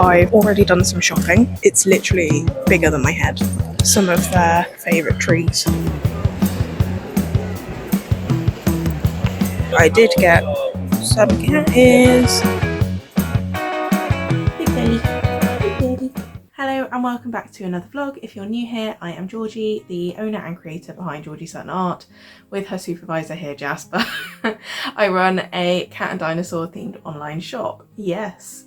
I've already done some shopping. It's literally bigger than my head. Some of their favourite treats. I did get some cat ears. Big Daddy. Big Daddy. Hello and welcome back to another vlog. If you're new here, I am Georgie, the owner and creator behind Georgie Sutton Art, with her supervisor here, Jasper. I run a cat and dinosaur themed online shop. Yes,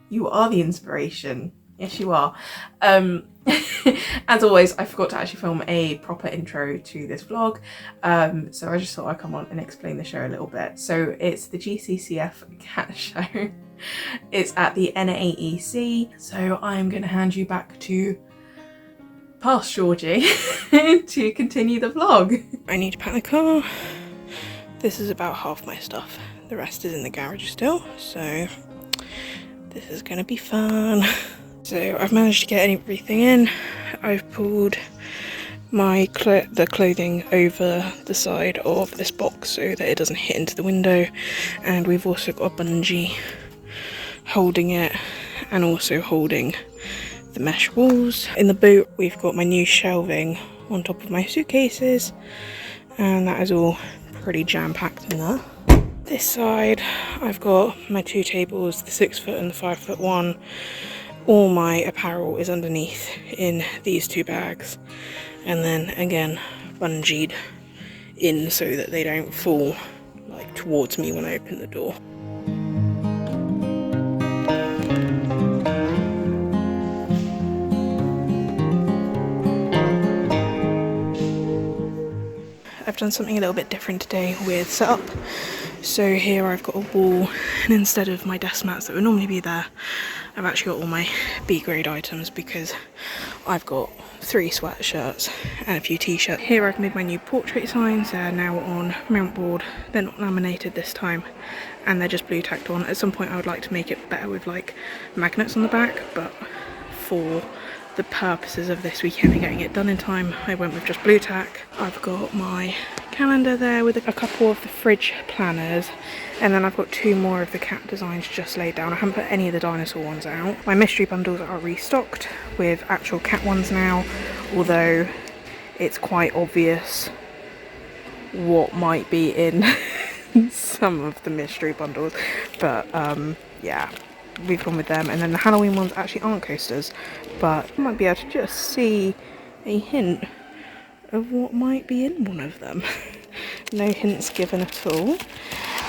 you are the inspiration. Yes, you are. As always, I forgot to actually film a proper intro to this vlog, so I just thought I'd come on and explain the show a little bit. So it's the GCCF Cat Show. It's at the NAEC, so I'm going to hand you back to past Georgie to continue the vlog. I need to pack the car. This is about half my stuff. The rest is in the garage still, so this is going to be fun. So I've managed to get everything in. I've pulled my the clothing over the side of this box so that it doesn't hit into the window, and we've also got a bungee holding it and also holding the mesh walls. In the boot we've got my new shelving on top of my suitcases, and that is all pretty jam-packed in there. This side I've got my two tables, the 6 foot and the 5 foot one. All my apparel is underneath in these two bags, and then again bungeed in so that they don't fall like towards me when I open the door. I've done something a little bit different today with setup. So here I've got a wall, and instead of my desk mats that would normally be there, I've actually got all my B grade items because I've got 3 sweatshirts and a few t-shirts. Here I've made my new portrait signs. They're now on mount board. They're not laminated this time, and they're just blue tacked on. At some point I would like to make it better with like magnets on the back, but for the purposes of this weekend and getting it done in time, I went with just blue tack. I've got my calendar there with a couple of the fridge planners, and then I've got 2 more of the cat designs just laid down. I haven't put any of the dinosaur ones out. My mystery bundles are restocked with actual cat ones now, although it's quite obvious what might be in some of the mystery bundles, but yeah, we've gone with them. And then the Halloween ones actually aren't coasters, but you might be able to just see a hint of what might be in one of them. No hints given at all.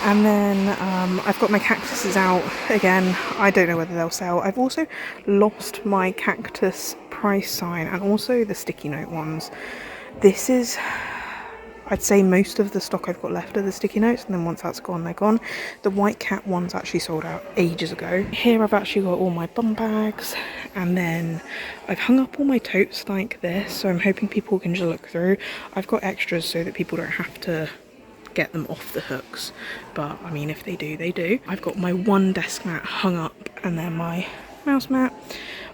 And then I've got my cactuses out again. I don't know whether they'll sell. I've also lost my cactus price sign and also the sticky note ones. This is, I'd say most of the stock I've got left are the sticky notes, and then once that's gone, they're gone. The white cat ones actually sold out ages ago. Here I've actually got all my bum bags, and then I've hung up all my totes like this, so I'm hoping people can just look through. I've got extras so that people don't have to get them off the hooks, but I mean, if they do, they do. I've got my 1 desk mat hung up, and then my mouse mat.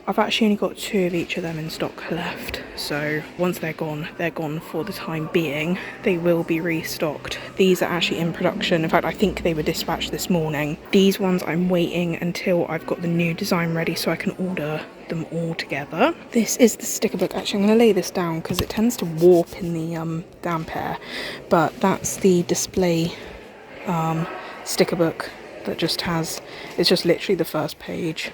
I've actually only got 2 of each of them in stock left, so once they're gone for the time being. They will be restocked. These are actually in production. In fact, I think they were dispatched this morning. These ones I'm waiting until I've got the new design ready so I can order them all together. This is the sticker book. Actually, I'm going to lay this down because it tends to warp in the damp air, but that's the display sticker book that just has, it's just literally the first page.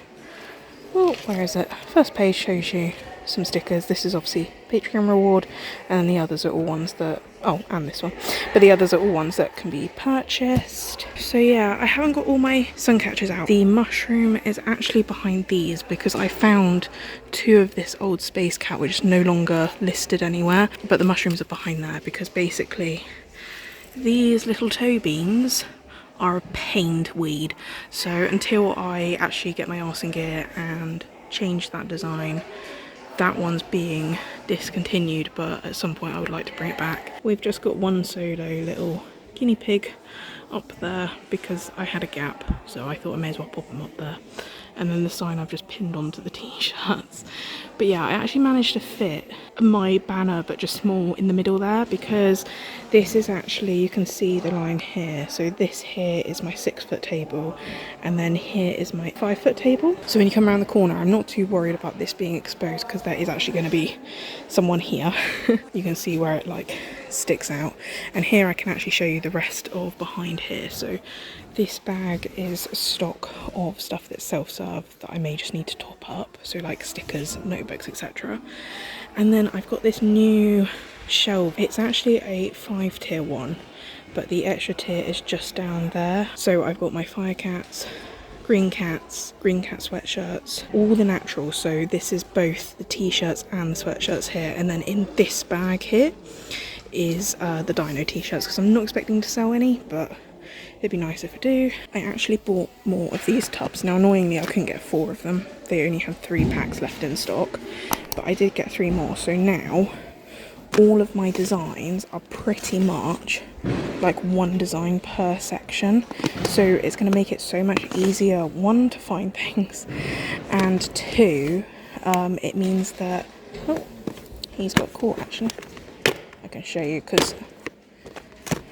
Oh, where is it? First page shows you some stickers. This is obviously Patreon reward, and the others are all ones that, oh, and this one, but the others are all ones that can be purchased. So yeah, I haven't got all my sun catchers out. The mushroom is actually behind these because I found 2 of this old space cat which is no longer listed anywhere, but the mushrooms are behind there because basically these little toe beans are a pain to weed. So until I actually get my arse in gear and change that design, that one's being discontinued, but at some point I would like to bring it back. We've just got 1 solo little guinea pig up there because I had a gap, so I thought I may as well pop them up there. And then the sign I've just pinned onto the t-shirts. But yeah, I actually managed to fit my banner, but just small in the middle there, because this is actually, you can see the line here. So this here is my 6-foot table, and then here is my 5-foot table. So when you come around the corner, I'm not too worried about this being exposed, because there is actually going to be someone here. You can see where it like sticks out, and here I can actually show you the rest of behind here. So this bag is stock of stuff that's self-serve that I may just need to top up, so like stickers, notebooks, etc. And then I've got this new shelf. It's actually a 5-tier one, but the extra tier is just down there. So I've got my fire cats, green cat sweatshirts, all the naturals. So this is both the t-shirts and the sweatshirts here, and then in this bag here is the dino t-shirts, because I'm not expecting to sell any, but it'd be nice if I do. I actually bought more of these tubs. Now annoyingly I couldn't get 4 of them. They only had 3 packs left in stock, but I did get 3 more. So now all of my designs are pretty much like one design per section. So it's going to make it so much easier, 1, to find things, and 2, it means that, oh, he's got caught actually. I can show you because,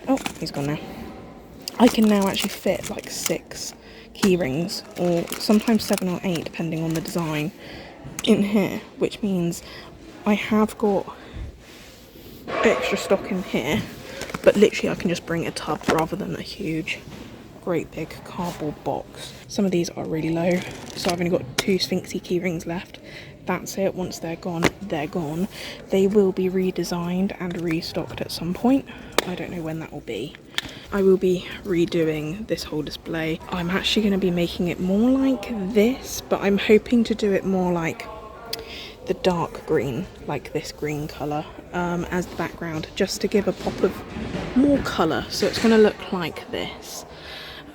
oh, he's gone now. I can now actually fit like 6 key rings, or sometimes 7 or 8 depending on the design, in here, which means I have got extra stock in here, but literally I can just bring a tub rather than a huge great big cardboard box. Some of these are really low, so I've only got 2 Sphinxy key rings left. That's it. Once they're gone, they're gone. They will be redesigned and restocked at some point. I don't know when that will be. I will be redoing this whole display. I'm actually going to be making it more like this, but I'm hoping to do it more like the dark green, like this green colour, as the background, just to give a pop of more colour. So it's going to look like this.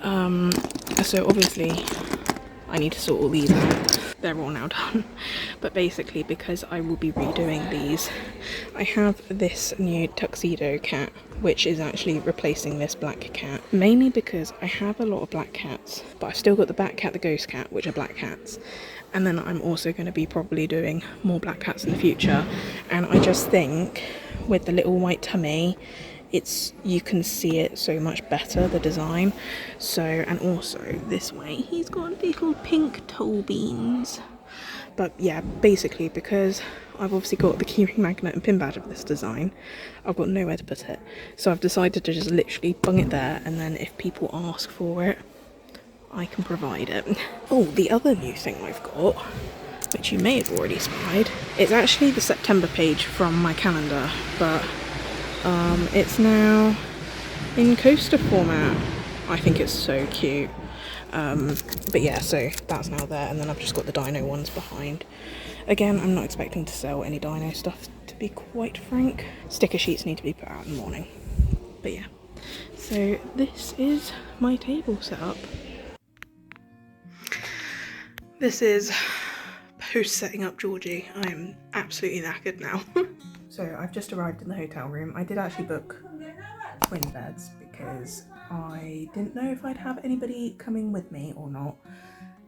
So obviously I need to sort all these out. They're all now done. But basically, because I will be redoing these, I have this new tuxedo cat, which is actually replacing this black cat, mainly because I have a lot of black cats, but I've still got the Bat Cat, the Ghost Cat, which are black cats. And then I'm also going to be probably doing more black cats in the future. And I just think with the little white tummy, you can see it so much better, the design. So, and also this way he's got little pink toe beans. But yeah, basically, because I've obviously got the keyring magnet and pin badge of this design, I've got nowhere to put it, so I've decided to just literally bung it there, and then if people ask for it, I can provide it. Oh, the other new thing I've got, which you may have already spied, it's actually the September page from my calendar, but it's now in coaster format. I think it's so cute. But yeah, so that's now there, and then I've just got the dino ones behind. Again, I'm not expecting to sell any dino stuff, to be quite frank. Sticker sheets need to be put out in the morning. But yeah, so this is my table setup. This is post setting up Georgie. I am absolutely knackered now. So I've just arrived in the hotel room. I did actually book twin beds because I didn't know if I'd have anybody coming with me or not.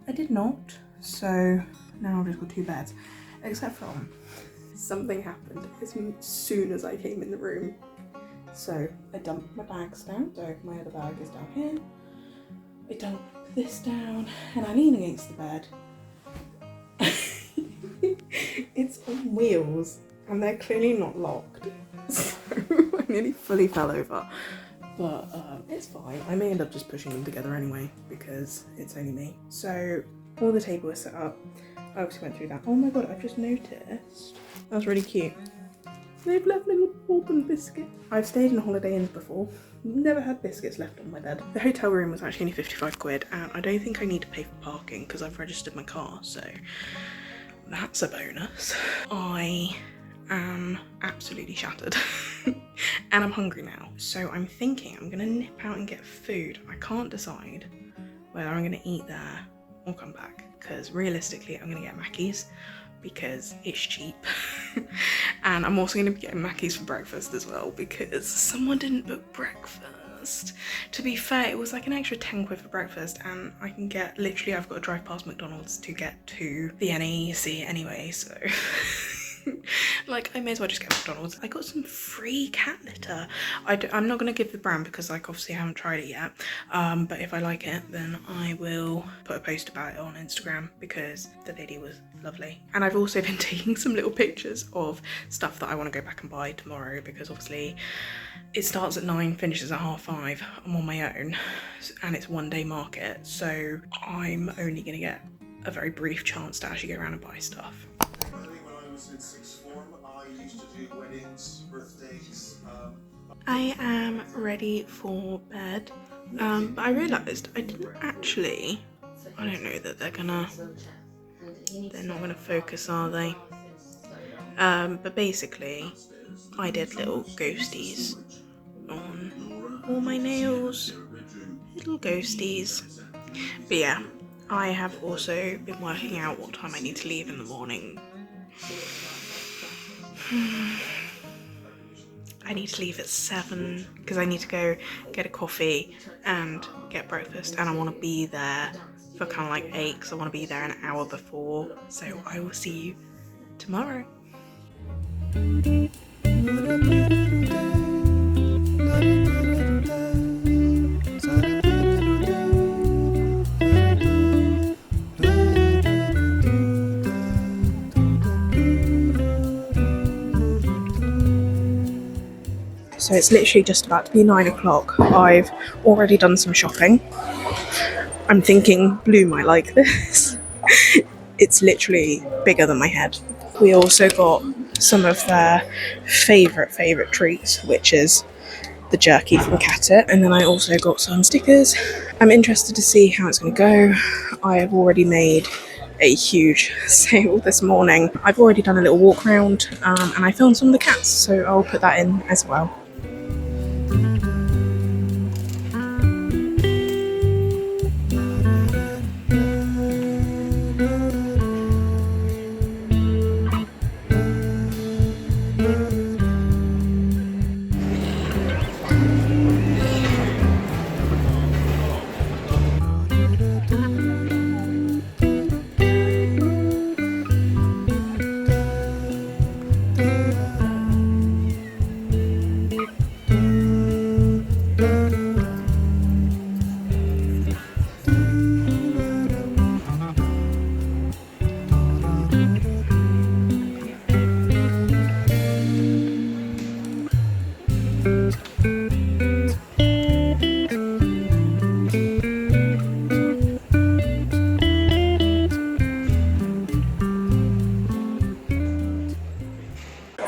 I did not, so now I've just got 2 beds. Except from something happened as soon as I came in the room. So I dumped my bags down, so my other bag is down here. I dumped this down and I lean against the bed. It's on wheels and they're clearly not locked. So I nearly fully fell over. But it's fine. I may end up just pushing them together anyway because it's only me. So all the table is set up. I obviously went through that. Oh my god, I've just noticed. That was really cute. They've left little bourbon biscuits. I've stayed in Holiday Inns before. Never had biscuits left on my bed. The hotel room was actually only 55 quid and I don't think I need to pay for parking because I've registered my car, so that's a bonus. I am absolutely shattered and I'm hungry now. So I'm thinking I'm gonna nip out and get food. I can't decide whether I'm gonna eat there or come back because realistically I'm gonna get Mackey's because it's cheap. And I'm also going to be getting Mackey's for breakfast as well because someone didn't book breakfast. fast. To be fair, it was like an extra 10 quid for breakfast, and I can get, literally I've got to drive past McDonald's to get to the NAEC anyway, so like I may as well just get McDonald's. I got some free cat litter. I'm not going to give the brand because like obviously I haven't tried it yet, but if I like it then I will put a post about it on Instagram because the lady was lovely. And I've also been taking some little pictures of stuff that I want to go back and buy tomorrow because obviously it starts at 9, finishes at 5:30. I'm on my own and it's one day market, so I'm only going to get a very brief chance to actually go around and buy stuff. In sixth form, I used to do weddings, birthdays. I am ready for bed, but I realised I didn't actually, I don't know that they're not gonna focus, are they? But basically, I did little ghosties on all my nails, little ghosties. But yeah, I have also been working out what time I need to leave in the morning. I need to leave at 7 because I need to go get a coffee and get breakfast, and I want to be there for kind of like 8 because I want to be there an hour before. So I will see you tomorrow. So it's literally just about to be 9 o'clock. I've already done some shopping. I'm thinking Blue might like this. It's literally bigger than my head. We also got some of their favourite treats, which is the jerky from Cat. And then I also got some stickers. I'm interested to see how it's going to go. I have already made a huge sale this morning. I've already done a little walk around and I filmed some of the cats, so I'll put that in as well.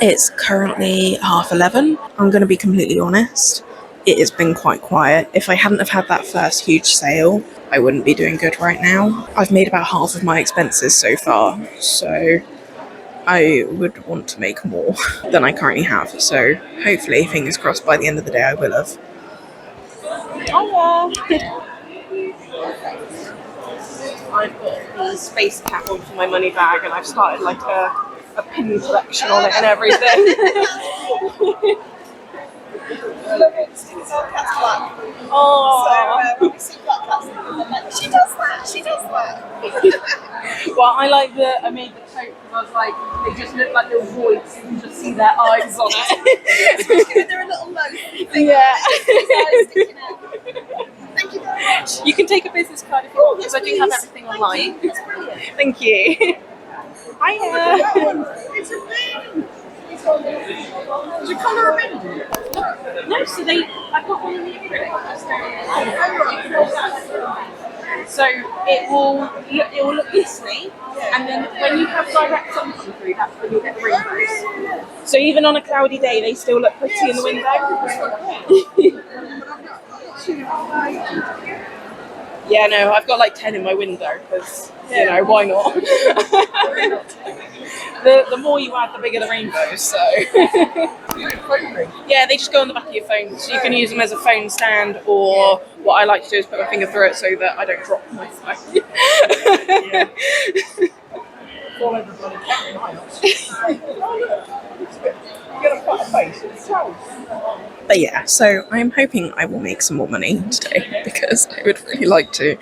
It's currently 11:30. I'm going to be completely honest, it has been quite quiet. If I hadn't have had that first huge sale, I wouldn't be doing good right now. I've made about half of my expenses so far, so I would want to make more than I currently have. So hopefully, fingers crossed, by the end of the day I will have. Oh yeah. I've got the space cat one for my money bag, and I've started like a pin collection on it and everything. Look, it's all cat's black. Oh. So when we see black cats, like, she does that, she does that. Well, I made the coat because I was like, they just look like little voids, you can just see their eyes on it. Especially when they're a little loaf. Yeah. His eyes sticking out. Thank you very much. You can take a business card if you want, because I do have everything online. That's brilliant. Thank you. Hiya. It's a ring. Does it colour a ring? No, so I've got one in the acrylic. So it will look this way, and then when you have direct sun come through, that's when you'll get the rainbows. So even on a cloudy day, they still look pretty in the window. Yeah, no, I've got like 10 in my window because, you know, why not? The more you add, the bigger the rainbows, so. Yeah, they just go on the back of your phone, so you can use them as a phone stand, or what I like to do is put my finger through it so that I don't drop my phone. Yeah. All over the bloody cat in my house. Oh, look. It's a bit. You get a fat face, it's a But yeah, so I'm hoping I will make some more money today because I would really like to.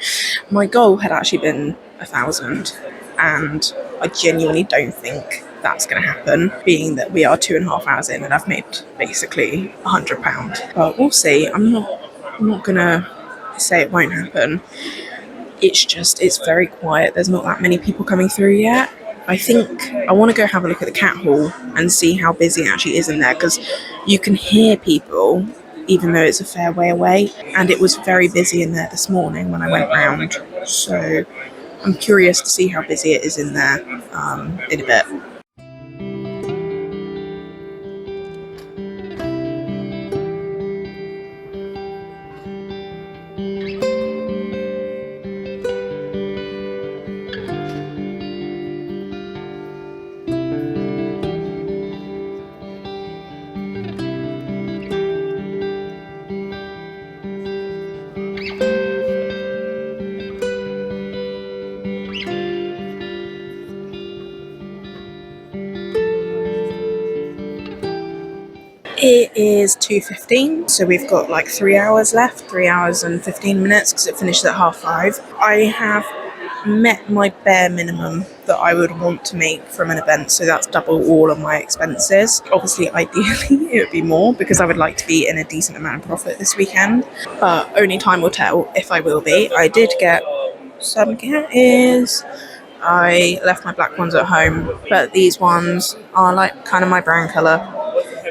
My goal had actually been 1,000, and I genuinely don't think that's going to happen, being that we are 2.5 hours in and I've made basically £100. But we'll see. I'm not gonna say it won't happen. It's very quiet. There's not that many people coming through yet. I think I want to go have a look at the cat hall and see how busy it actually is in there, because you can hear people even though it's a fair way away, and it was very busy in there this morning when I went round. So I'm curious to see how busy it is in there in a bit. It is 2:15, so we've got like 3 hours left, 3 hours and 15 minutes, because it finishes at 5:30. I have met my bare minimum that I would want to make from an event, so that's double all of my expenses. Obviously, ideally, it would be more, because I would like to be in a decent amount of profit this weekend, but only time will tell if I will be. I did get some cat ears. I left my black ones at home, but these ones are like kind of my brown colour,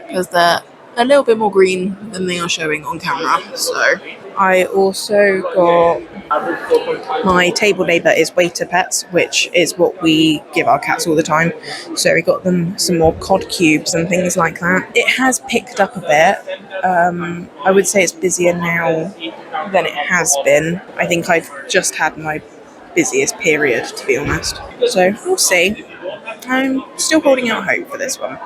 because they're a little bit more green than they are showing on camera. So I also got, my table neighbour is Waiter Pets, which is what we give our cats all the time. So we got them some more cod cubes and things like that. It has picked up a bit. I would say it's busier now than it has been. I think I've just had my busiest period, to be honest. So we'll see. I'm still holding out hope for this one.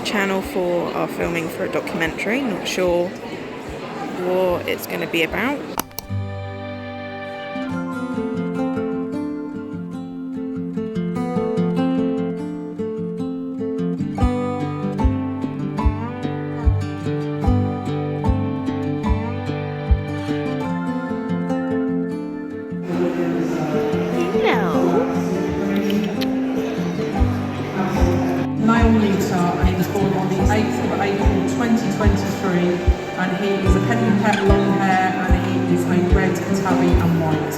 Channel 4 are filming for a documentary, not sure what it's going to be about. And he was born on the 8th of April 2023, and he is a penny pet, long hair, and he is a red tabby and white.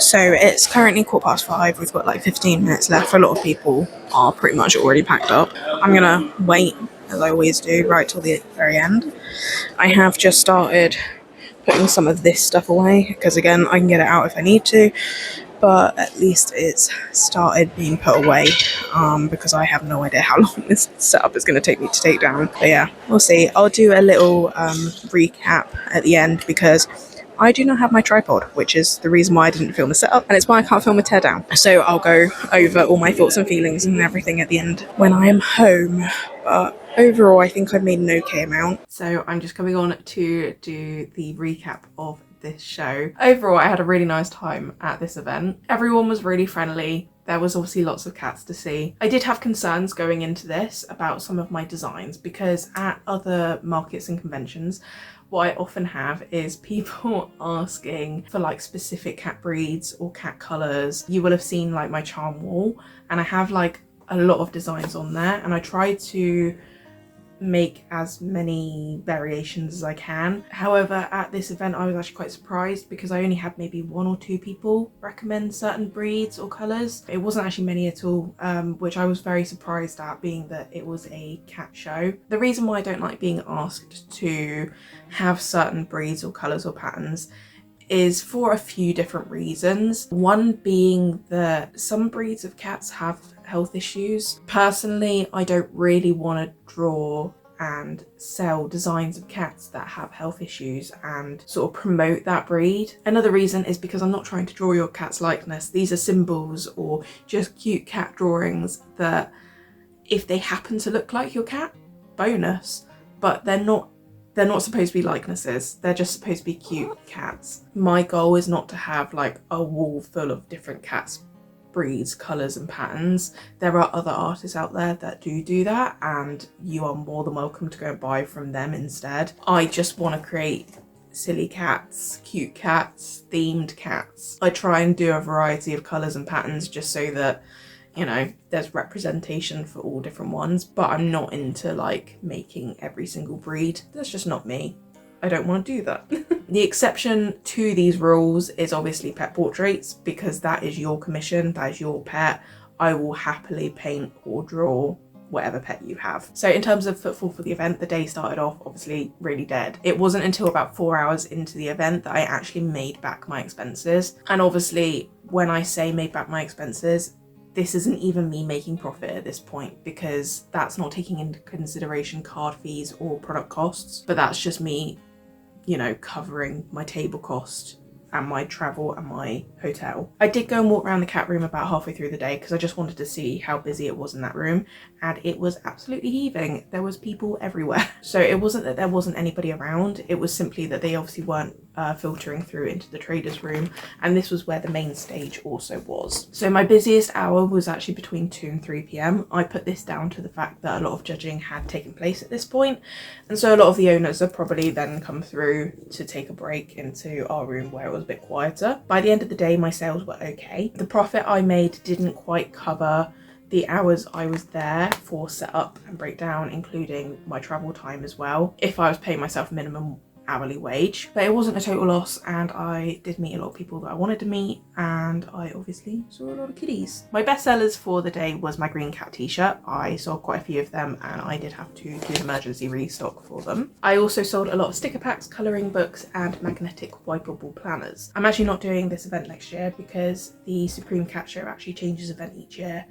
So it's currently 5:15. We've got like 15 minutes left. A lot of people are pretty much already packed up. I'm gonna wait, as I always do, right till the very end. I have just started putting some of this stuff away, because again, I can get it out if I need to, but at least it's started being put away, because I have no idea how long this setup is going to take me to take down. But yeah, we'll see. I'll do a little recap at the end, because I do not have my tripod, which is the reason why I didn't film the setup, and it's why I can't film a teardown. So I'll go over all my thoughts and feelings and everything at the end when I am home. But overall, I think I've made an okay amount. So I'm just coming on to do the recap of this show. Overall, I had a really nice time at this event. Everyone was really friendly. There was obviously lots of cats to see. I did have concerns going into this about some of my designs, because at other markets and conventions, what I often have is people asking for like specific cat breeds or cat colours. You will have seen like my charm wall, and I have like a lot of designs on there, and I try to make as many variations as I can. However, at this event I was actually quite surprised because I only had maybe 1 or 2 people recommend certain breeds or colours. It wasn't actually many at all, which I was very surprised at, being that it was a cat show. The reason why I don't like being asked to have certain breeds or colours or patterns is for a few different reasons. One being that some breeds of cats have health issues. Personally, I don't really want to draw and sell designs of cats that have health issues and sort of promote that breed. Another reason is because I'm not trying to draw your cat's likeness. These are symbols or just cute cat drawings that, if they happen to look like your cat, bonus, but they're not supposed to be likenesses. They're just supposed to be cute cats. My goal is not to have like a wall full of different cats, breeds, colours and patterns. There are other artists out there that do that, and you are more than welcome to go and buy from them instead. I just want to create silly cats, cute cats, themed cats. I try and do a variety of colours and patterns just so that, you know, there's representation for all different ones, but I'm not into like making every single breed. That's just not me. I don't want to do that. The exception to these rules is obviously pet portraits, because that is your commission, that is your pet. I will happily paint or draw whatever pet you have. So in terms of footfall for the event, the day started off obviously really dead. It wasn't until about 4 hours into the event that I actually made back my expenses. And obviously when I say made back my expenses, this isn't even me making profit at this point, because that's not taking into consideration card fees or product costs, but that's just me, you know, covering my table cost and my travel and my hotel. I did go and walk around the cat room about halfway through the day because I just wanted to see how busy it was in that room, and it was absolutely heaving. There was people everywhere. So it wasn't that there wasn't anybody around, it was simply that they obviously weren't filtering through into the traders room, and this was where the main stage also was. So my busiest hour was actually between 2 and 3 p.m. I put this down to the fact that a lot of judging had taken place at this point, and so a lot of the owners have probably then come through to take a break into our room where it was a bit quieter. By the end of the day, my sales were okay. The profit I made didn't quite cover the hours I was there for setup and breakdown, including my travel time as well, if I was paying myself minimum hourly wage. But it wasn't a total loss, and I did meet a lot of people that I wanted to meet, and I obviously saw a lot of kitties. My best sellers for the day was my green cat t-shirt. I sold quite a few of them, and I did have to do an emergency restock for them. I also sold a lot of sticker packs, colouring books and magnetic wipeable planners. I'm actually not doing this event next year because the Supreme Cat Show actually changes event each year,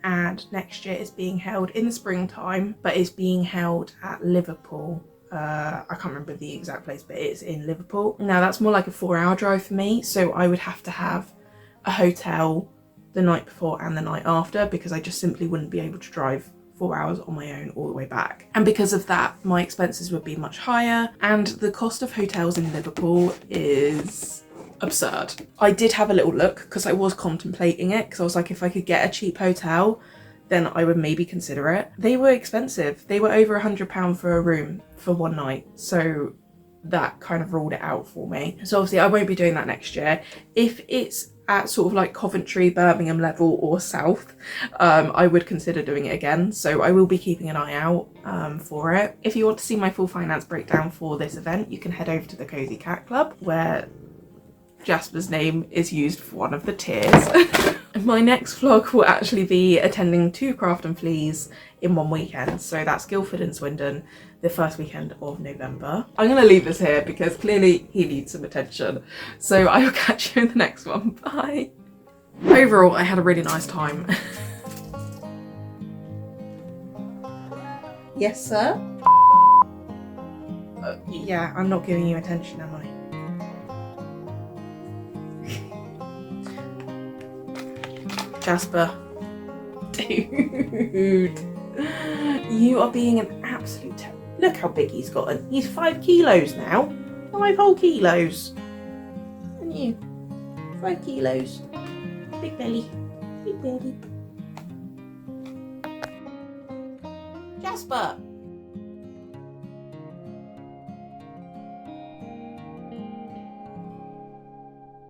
and next year is being held in the springtime, but is being held at Liverpool. I can't remember the exact place, but it's in Liverpool. Now that's more like a 4-hour drive for me, so I would have to have a hotel the night before and the night after, because I just simply wouldn't be able to drive 4 hours on my own all the way back. And because of that, my expenses would be much higher, and the cost of hotels in Liverpool is absurd. I did have a little look because I was contemplating it, because I was like, if I could get a cheap hotel, then I would maybe consider it. They were expensive. They were over £100 for a room for one night. So that kind of ruled it out for me. So obviously I won't be doing that next year. If it's at sort of like Coventry, Birmingham level or south, I would consider doing it again. So I will be keeping an eye out for it. If you want to see my full finance breakdown for this event, you can head over to the Cozy Cat Club, where Jasper's name is used for one of the tiers. My next vlog will actually be attending 2 Craft and Fleas in one weekend. So that's Guildford and Swindon, the first weekend of November. I'm going to leave this here because clearly he needs some attention. So I will catch you in the next one. Bye. Overall, I had a really nice time. Yes, sir? Yeah, I'm not giving you attention, am I? Jasper. Dude. You are being an absolute terror. Look how big he's gotten. He's 5 kilos now. 5 whole kilos. And you. 5 kilos. Big belly. Big belly. Jasper.